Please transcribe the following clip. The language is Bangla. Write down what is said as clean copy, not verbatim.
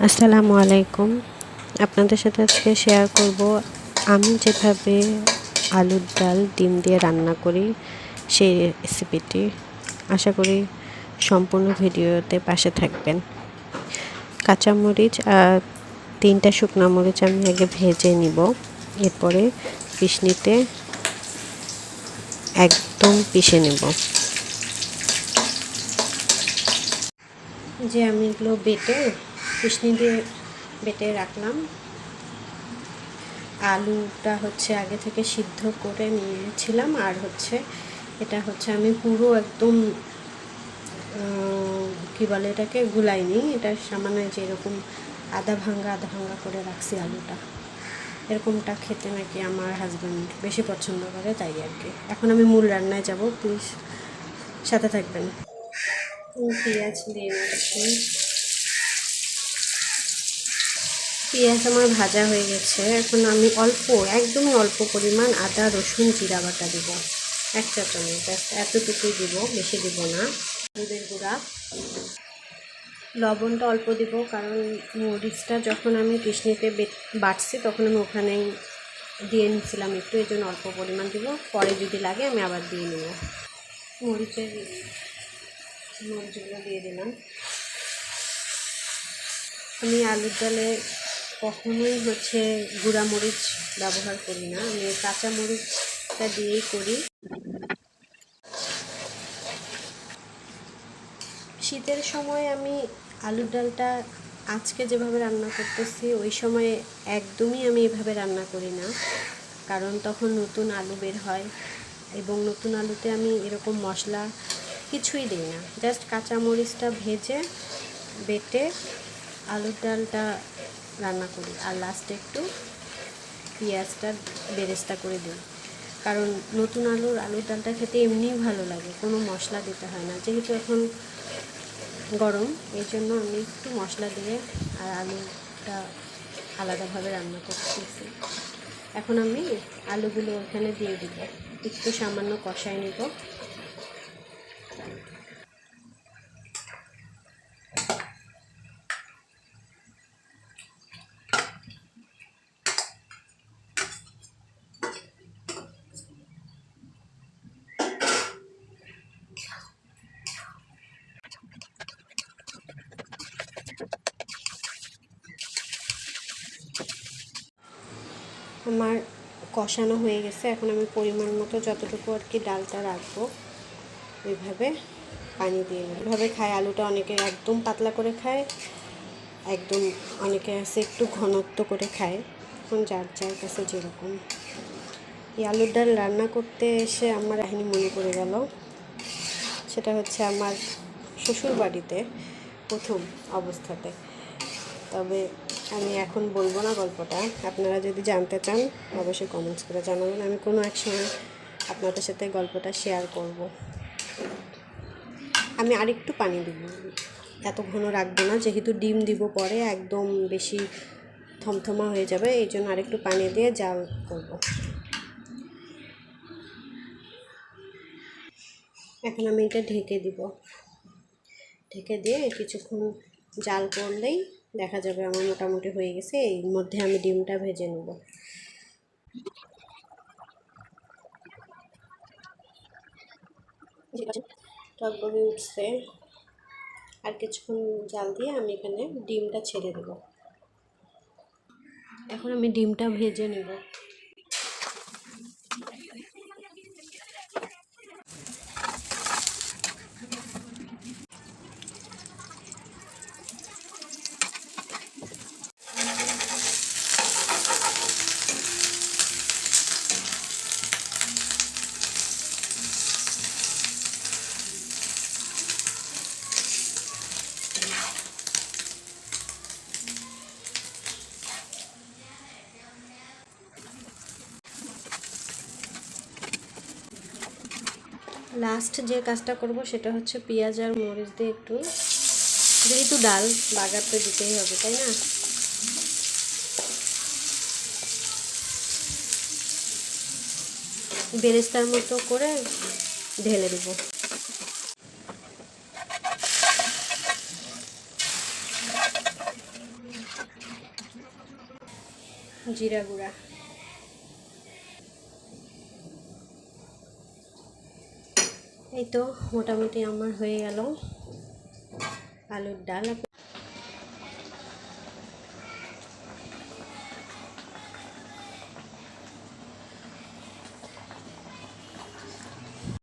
আসসালামু আলাইকুম। আপনাদের সাথে আজকে শেয়ার করব আমি যেভাবে আলুর ডাল ডিম দিয়ে রান্না করি সেই রেসিপিটি। আশা করি সম্পূর্ণ ভিডিওতে পাশে থাকবেন। কাঁচামরিচ আর 3টা শুকনো মরিচ আমি আগে ভেজে নিব, এরপরে পিষনিতে একদম পিষে নেব। যে আমি এগুলো বেটে পিষনি দিয়ে বেটে রাখলাম। আলুটা আগে থেকে সিদ্ধ করে নিয়েছিলাম, আর এটা আমি পুরো একদম কী বলে এটাকে গুলাইনি, এটা সামান্য যেরকম আধা ভাঙ্গা করে রাখছি আলুটা। এরকমটা খেতে নাকি আমার হাজব্যান্ড বেশি পছন্দ করে, তাই আর কি। এখন আমি মূল রান্নায় যাব, প্লিজ সাথে থাকবেন। পেঁয়াজ দিয়ে নিচ্ছি। পেঁয়াজ আমার ভাজা হয়ে গেছে। এখন আমি একদমই অল্প পরিমাণ আদা রসুন জিরা বাটা দিব, 1 চা চামচ, এতটুকুই দিব, বেশি দিব না। হলুদের গুঁড়া, লবণটা অল্প দিব, কারণ মরিচটা যখন আমি পিষনিতে বাটছি তখন আমি ওখানেই দিয়ে নিচ্ছিলাম একটু, এই জন্য অল্প পরিমাণ দিব, পরে যদি লাগে আমি আবার দিয়ে নেব। মরিচগুলো দিয়ে দিলাম। আমি আলুর ডালে কখনোই গুঁড়া মরিচ ব্যবহার করি না, আমি কাঁচা মরিচটা দিয়েই করি। শীতের সময় আমি আলুর ডালটা আজকে যেভাবে রান্না করতেছি ওই সময় একদমই আমি এভাবে রান্না করি না, কারণ তখন নতুন আলু বের হয় এবং নতুন আলুতে আমি এরকম মশলা কিছুই দিই না, জাস্ট কাঁচা মরিচটা ভেজে বেটে আলুর ডালটা রান্না করি, আর লাস্টে একটু পেঁয়াজটা বেরেস্তা করে দিই। কারণ নতুন আলুর ডালটা খেতে এমনিই ভালো লাগে, কোনো মশলা দিতে হয় না, যেহেতু এখন গরম, এই জন্য আমি একটু মশলা দিয়ে আর আলুটা আলাদাভাবে রান্না করতেছি। এখন আমি আলুগুলো ওখানে দিয়ে দিব, একটু সামান্য কষায় নেব। আমার কষানো হয়ে গেছে, এখন আমি পরিমাণ মতো যতটুকু আর কি ডালটা রাখবো ওইভাবে পানি দিয়ে নেব। এভাবে খায় আলুটা, অনেকে একদম পাতলা করে খায়, একদম অনেকে আছে একটু ঘনত্ব করে খায়, এখন যার যার কাছে যেরকম। এই আলুর ডাল রান্না করতে এসে আমার কাহিনী মনে পড়ে গেল, সেটা আমার শ্বশুর বাড়িতে প্রথম অবস্থাতে। তবে আমি এখন বলবো না গল্পটা, আপনারা যদি জানতে চান অবশ্যই কমেন্টস করে জানাবেন, আমি কোনো এক সময় আপনাদের সাথে গল্পটা শেয়ার করব। আমি আরেকটু পানি দিব, এত ঘন রাখবো না, যেহেতু ডিম দিব পরে একদম বেশি থমথমা হয়ে যাবে, এই জন্য আরেকটু পানি দিয়ে জাল করব। এখন আমি এটা ঢেকে দিব, ঢেকে দিয়ে কিছুক্ষণ জাল করলেই দেখা যাবে আমার মোটামুটি হয়ে গেছে। এর মধ্যে আমি ডিমটা ভেজে নেব। টকবগে উঠছে, আর কিছুক্ষণ জাল দিয়ে আমি এখানে ডিমটা ছেড়ে দেব। এখন আমি ডিমটা ভেজে নেব। লাস্ট যে কাজটা করব সেটা পেঁয়াজ আর মরিচ দিয়ে একটু, যেহেতু ডাল বাগার তো দিতেই হবে, তাই না, বেরেস্তার মতো করে ঢেলে দেব। জিরা গুঁড়া, এই তো মোটামুটি আমার হয়ে গেল আলুর ডাল।